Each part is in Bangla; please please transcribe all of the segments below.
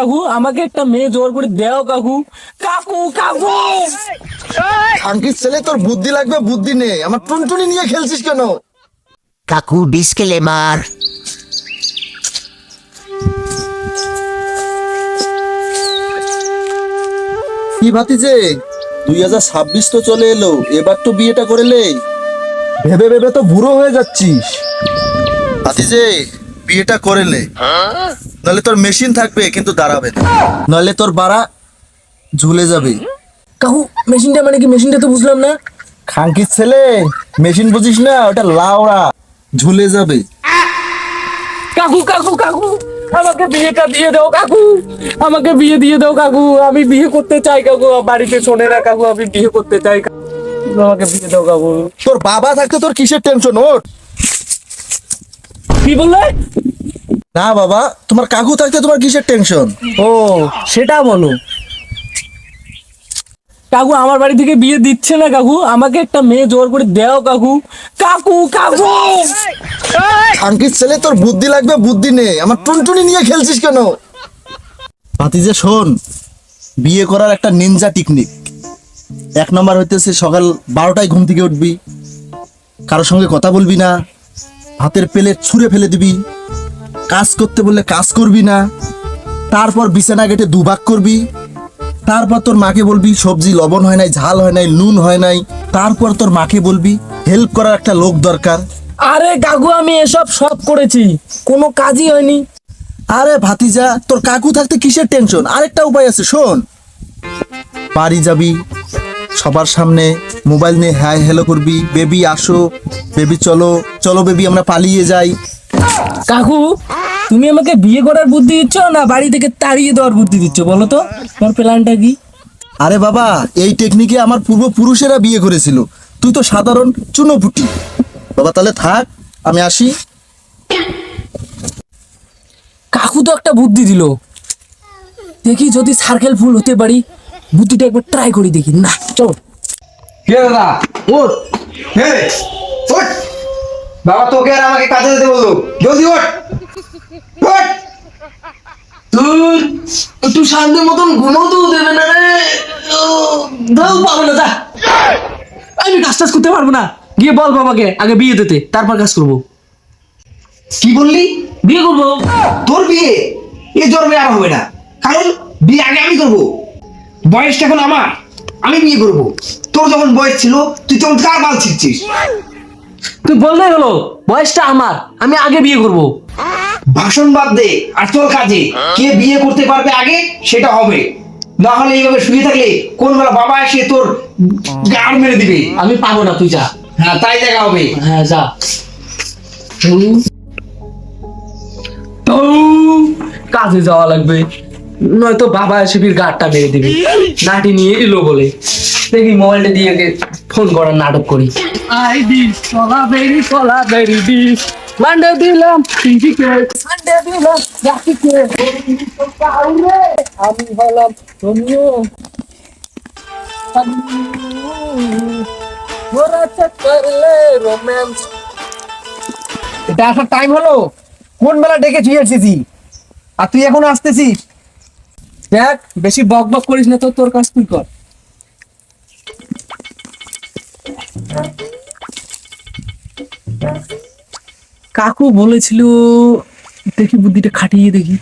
কাকু আমাকে একটা মেয়ে জোর করে দেও কাকু। কাকু কাকু খানকির ছেলে, তোর বুদ্ধি লাগবে, বুদ্ধি নেই। আমার টুনটুনি নিয়ে খেলছিস কেন? কাকু ডিসক্লেমার। কি ভাতিজে, 2026 তো চলে এলো, এবার তো বিয়েটা করে লে। ভেবে ভেবে তো বুড়ো হয়ে যাচ্ছিস। ভাতিজে, বিয়েটা করে লে, নাহলে তোর মেশিন থাকবে কিন্তু দাঁড়াবে না, নাহলে তোর বাড়া ঝুলে যাবে। কাকু মেশিনটা মানে কি? মেশিনটা তো বুঝলাম না। খানকির ছেলে, মেশিন বুঝিস না? ওটা লাউড়া, ঝুলে যাবে। কাকু কাকু কাকু আমাকে বিয়েটা দিয়ে দাও কাকু। আমাকে বিয়ে দিয়ে দাও কাকু। আমি বিয়ে করতে চাই কাকু। বাড়িতে শোনে না কাকু, আমি বিয়ে করতে চাই কাকু। আমাকে বিয়ে দাও কাকু। তোর বাবা থাকতে তোর কিসের টেনশন? ওঠ। কি বললে? না বাবা, তোমার কাকু থাকতে তোমার কিসের টেনশন? ও সেটা বলো। কাকু আমার বাড়ি থেকে বিয়ে দিচ্ছে না কাকু। আমাকে একটা মেয়ে জোর করে দেও কাকু। কাকু কাকু খানকির ছেলে, তোর বুদ্ধি লাগবে, বুদ্ধি নেই। আমার টুনটুনি নিয়ে খেলছিস কেন? ভাতিজে শোন, বিয়ে করার একটা নিনজা টেকনিক। 1 নম্বর হইতেছে সকাল 12টায় ঘুম থেকে উঠবি, কারোর সঙ্গে কথা বলবি না, হাতের প্লেট ছুঁড়ে ফেলে দিবি, কাজ করতে বললে কাজ করবি না, তারপর বিছানা কেটে দুভাগ করবি, তারপর তোর মাকে বলবি সবজি লবণ হয় নাই, ঝাল হয় নাই, নুন হয় নাই, তারপর তোর মাকে বলবি হেল্প করার একটা লোক দরকার। আরে কাকু আমি এসব সব করেছি, কোনো কাজই হয়নি। আরে ভাতিজা, তোর কাকু থাকতে কিসের টেনশন? আরেকটা উপায় আছে, শোন। বাড়ি যাবি, সবার সামনে মোবাইল নিয়ে হাই হ্যালো করবি, বেবি আসো, বেবি চলো, চলো বেবি আমরা পালিয়ে যাই। কাকু তুমি আমাকে বিয়ে করার বুদ্ধি দিচ্ছ না বাড়ি থেকে তাড়িয়ে দেওয়ার বুদ্ধি দিচ্ছ? বলো তো তোমার প্ল্যানটা কি? আরে বাবা, এই টেকনিকে আমার পূর্বপুরুষেরা বিয়ে করেছিল, তুই তো সাধারণ চুনোপুটি। বাবা তাহলে থাক, আমি আসি। কাকু তো একটা বুদ্ধি দিল, দেখি যদি সার্কেল ফুল হতে পারি। বুদ্ধিটা একবার ট্রাই করি দেখি। না চলো। কে দাদা? ওঠ। হে, ওঠ। বাবা তোকে আর আমাকে কাজে যেতে বললো, জলদি ওঠ। ওঠ। তুই একটু শান্তির মতন ঘুমাতেও দেবে না রে। দাও পাবো না, যা। আমি কাজ টাজ করতে পারবো না। গিয়ে বল বাবাকে আগে বিয়ে দিতে, তারপর কাজ করবো। কি বললি? বিয়ে করবো। তোর বিয়ে এ জন্মে আর হবে না, কারণ বিয়ে আগে আমি করব। বয়সটা এখন আমার, আমি বিয়ে করব। তোর যখন বয়স ছিল তুই তখন কার বাল ছিঁড়ছিস? তুই বললেই হলো, বয়সটা আমার, আমি আগে বিয়ে করবো। ভাষণ বাদ দে আর তোর কাজে। কে বিয়ে করতে পারবে আগে সেটা হবে, না হলে এইভাবে শুয়ে থাকলে কোন বেলা বাবা এসে তোর গাড় মেরে দিবে। আমি পাবো না, তুই যা। হ্যাঁ তাই দেখা হবে। হ্যাঁ যা। তো কাজে যাওয়া লাগবে, নয়তো বাবা এসে ফির গাড়টা মেরে দিবে। নাটি নিয়ে এলো বলে দেখি মোবাইলটা দিয়ে ফোন করার নাটক করি। আইডি কলা বেরি ডিস মান্ডে দিলাম টিভিকে, সানডে দিলাম রাখিকে। আমি হলাম তুমিও মোরা করলে রোম্যান্স। এটা আসার টাইম হলো? কোন বেলা ডেকে চুই এসেছি আর তুই এখন আসতেছিস? দেখ বেশি বক বক করিস না তো, তোর কাজ তুই কর। কাকু বলেছিল, দেখি বুদ্ধিটা খাটিয়ে দেখি।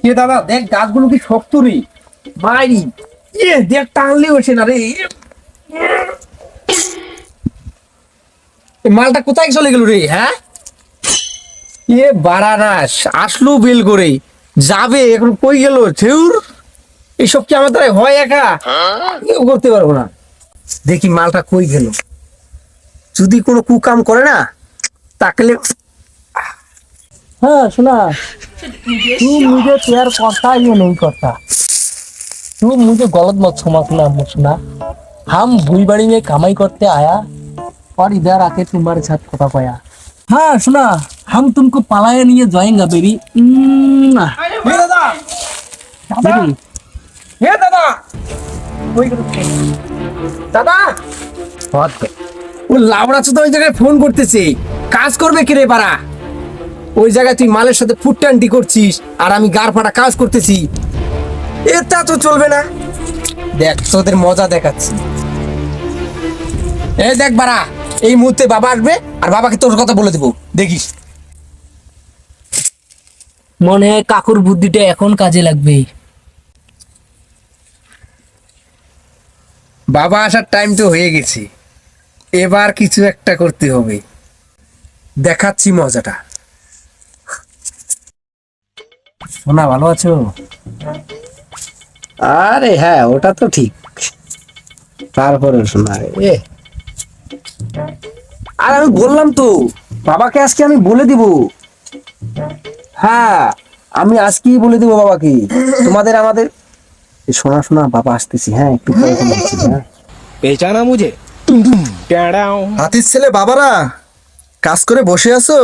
কে দাদা, দেখ গাছগুলো কি শক্ত রে মারি। ইয়ে দেখ টানলে ওঠে না রে। এই মালটা কোথায় চলে গেল রে? হ্যাঁ এ বারানাস আসলো বেল করে যাবে, এখন কই গেল? ঠেউর, এসব কি আমার দ্বারা হয়? একা কেউ করতে পারবো না। দেখি মালটা কই গেল, যদি কোনো কুকাম করে না তাকলে। हाँ सुना, तू मुझे प्यार करता या नहीं करता? तू मुझे गलत मत समझना मुझना। हम भूलबड़ी में कमाई करते आया और इधर आके तुम्हारे साथ खोता पाया। हाँ सुना, हम तुमको पलायन ये जाएंगे बेबी। हे दादा, दादा, हे दादा, कोई दादा, बहुत ও লাউড়া তো ওই জায়গায় ফোন করতেছে, কাজ করবে কে রে বাড়া? ওই জায়গায় তুই মালের সাথে ফুটটান্টি করছিস আর আমি গার ফাটা কাজ করতেছি, এটা তো চলবে না। দেখ তোদের মজা দেখাচ্ছি। এই দেখ বাড়া, এই মুহূর্তে বাবা আসবে আর বাবাকে তোর কথা বলে দেবো, দেখিস। মনে হয় কাকুর বুদ্ধিটা এখন কাজে লাগবে। বাবা আসার টাইম তো হয়ে গেছে, এবার কিছু একটা করতে হবে, দেখাচ্ছি মজাটা। সোনা ভালো আছো? আরে হ্যাঁ, ওটা তো ঠিক। তারপরে শোনা আর আমি বললাম তো বাবাকে আজকে আমি বলে দিব। হ্যাঁ, আমি আজকেই বলে দিব বাবাকে। তোমাদের আমাদের শোনা শোনা বাবা আসতেছি। হ্যাঁ, একটু পরে ফোন করছি। হ্যাঁ, पहचाना मुझे टेढ़ाऊं। হাতির ছেলে বাবারা, কাজ করে বসে আছো?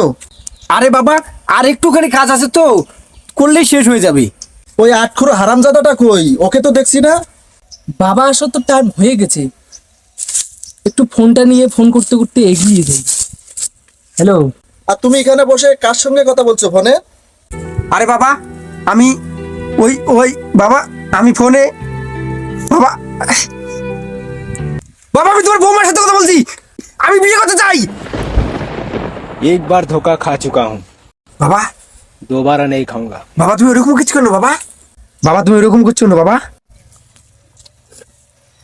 আরে বাবা আর একটুখানি কাজ আছে তো, করলেই শেষ হয়ে যাবে। ওই আটখুরো হারামজাদাটা কই? ওকে তো দেখছি না। বাবা আসার তো টাইম হয়ে গেছে, একটু ফোনটা নিয়ে ফোন করতে করতে এগিয়ে যাই। হ্যালো, আর তুমি এখানে বসে কার সঙ্গে কথা বলছো ফোনে? আরে বাবা আমি ওই ওই বাবা আমি ফোনে বাবা বাবা আমি তোমার বৌমার সাথে কথা বলছি, আমি বিয়ে করতে চাই। एक बार धोखा खा चुका हूँ, বাবা दोबारा नहीं खाऊंगा। বাবা তুমি এরকম কিছু করো বাবা, বাবা তুমি এরকম করছো না বাবা।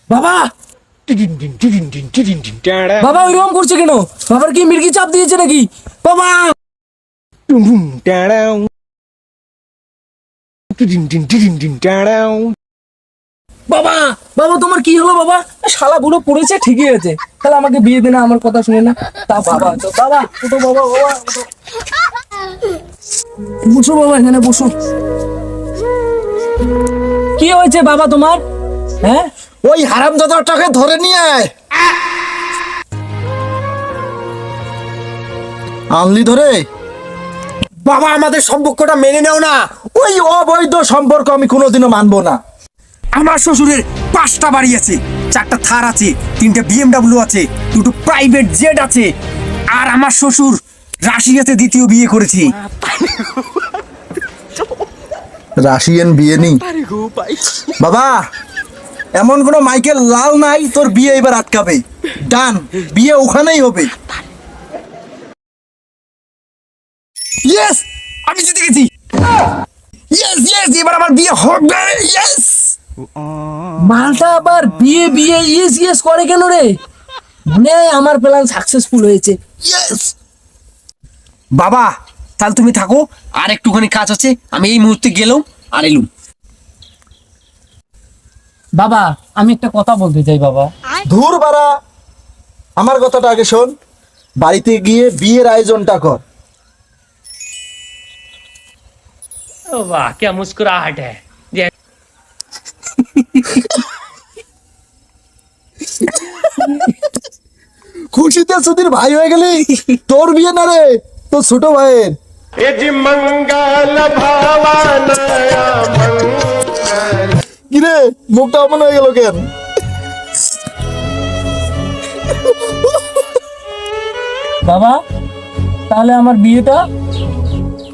বাবা टेढ़ाऊं। বাবা ওইরকম করছে কেন? বাবার কি মির্গি চাপ দিয়েছে নাকি? বাবা टेढ़ाऊं। टेढ़ाऊं। বাবা বাবা তোমার কি হলো বাবা? শালা বুড়ো পড়েছে ঠিকই আছে, তাহলে আমাকে বিয়ে দে না, আমার কথা শুনে না। তা বাবা তো বাবা ওঠো বাবা, বাবা ওঠো। বসো বাবা, এখানে বসো। কি হয়েছে বাবা তোমার? হ্যাঁ, ওই হারামজাদাটাকে ধরে নিয়ে আয়। আনলি ধরে? বাবা আমাদের সম্পর্কটা মেনে নাও না। ওই অবৈধ সম্পর্ক আমি কোনোদিনও মানবো না। আমার শ্বশুরের 5টা বাড়ি আছে, 4টা থার আছে, 3টে BMW আছে, 2টো প্রাইভেট জেট আছে, আর আমার শ্বশুর রাশিয়াতে দ্বিতীয় বিয়ে করেছে। রাশিয়ান বিয়ে নেই বাবা, এমন কোনো মাইকেল লাল নাই তোর বিয়ে এবার আটকাবে। ডান, বিয়ে ওখানেই হবে। ইয়েস, আমি জিতে গেছি। ইয়েস ইয়েস, এবার আমার বিয়ে হবে। ইয়েস। মালটা আবার বিয়ে বিয়ে ইয়েস ইয়েস করে কেন রে? মানে আমার প্ল্যান সাকসেসফুল হয়েছে। ইয়েস। বাবা তাহলে তুমি থাকো, আর একটুখানি কাজ আছে, আমি এই মুহূর্তে গেলাম আর এলুম। বাবা আমি একটা কথা বলতে চাই বাবা। ধুর বাড়া, আমার কথাটা আগে শোন। বাড়িতে গিয়ে বিয়ের আয়োজনটা কর। वाह क्या मुस्कुराहट है। খুশিতে সুধীর ভাই হয়ে গেলি। তোর বিয়ে না রে, তোর ছোট ভাইয়ের। কিরে মুখটা অমন হয়ে গেল কেন? বাবা তাহলে আমার বিয়েটা?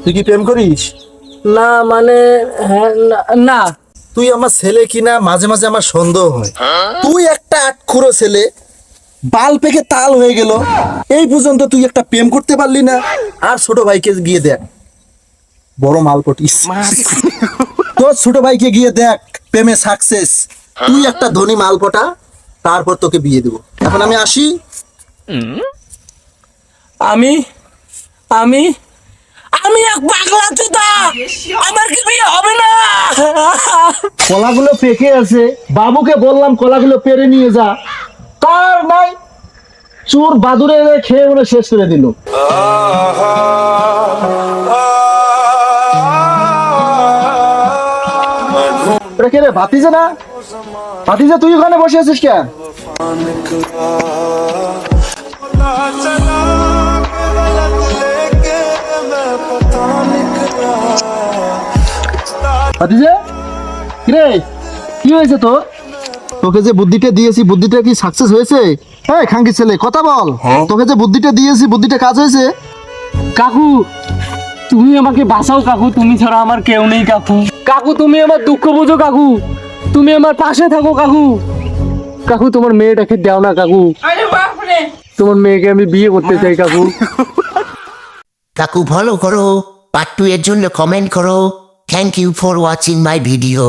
তুই কি প্রেম করিস? না মানে হ্যাঁ না। তুই আমার ছেলে কিনা মাঝে মাঝে আমার সন্দেহ হয়। তুই একটা আটখুরো ছেলে, বাল পেকে তাল হয়ে গেল, এই পর্যন্ত তুই একটা প্রেম করতে পারলি না। আর ছোট ভাইকে গিয়ে দেখ, বড় মাল পটিস। তোর ছোট ভাইকে গিয়ে দেখ, প্রেমে সাকসেস। তুই একটা ধনী মাল পটা, তারপর তোকে বিয়ে দেবো। এখন আমি আসি। আমি আমি আমি এক পাগলা চোদা, আমার কি বিয়ে হবে না? কলাগুলো পেকে আছে, বাবুকে বললাম কলাগুলো পেরে নিয়ে যা, তার নাই চোর বাদুরে খেয়ে বলে শেষ করে দিল। এটা কে রে? ভাতিজা না? ভাতিজা তুই ওখানে বসে আছিস কেন? ভাতিজা কিরে, কি হয়েছে তোর? তোকে যে বুদ্ধিটা দিয়েছি বুদ্ধিটা কি সাকসেস হয়েছে? এই খাঙ্কি ছেলে কথা বল, তোকে যে বুদ্ধিটা দিয়েছি বুদ্ধিটা কাজ হয়েছে? কাকু তুমি আমাকে বাঁচাও কাকু, তুমি ছাড়া আমার কেউ নেই কাকু। কাকু তুমি আমার দুঃখ বোঝো কাকু, তুমি আমার পাশে থাকো কাকু। কাকু তোমার মেয়েটাকে দাও না কাকু, তোমার মেয়েকে আমি বিয়ে করতে চাই কাকু। কাকু ফলো করো, পার্ট 2 এর জন্য কমেন্ট করো। Thank you for watching my video.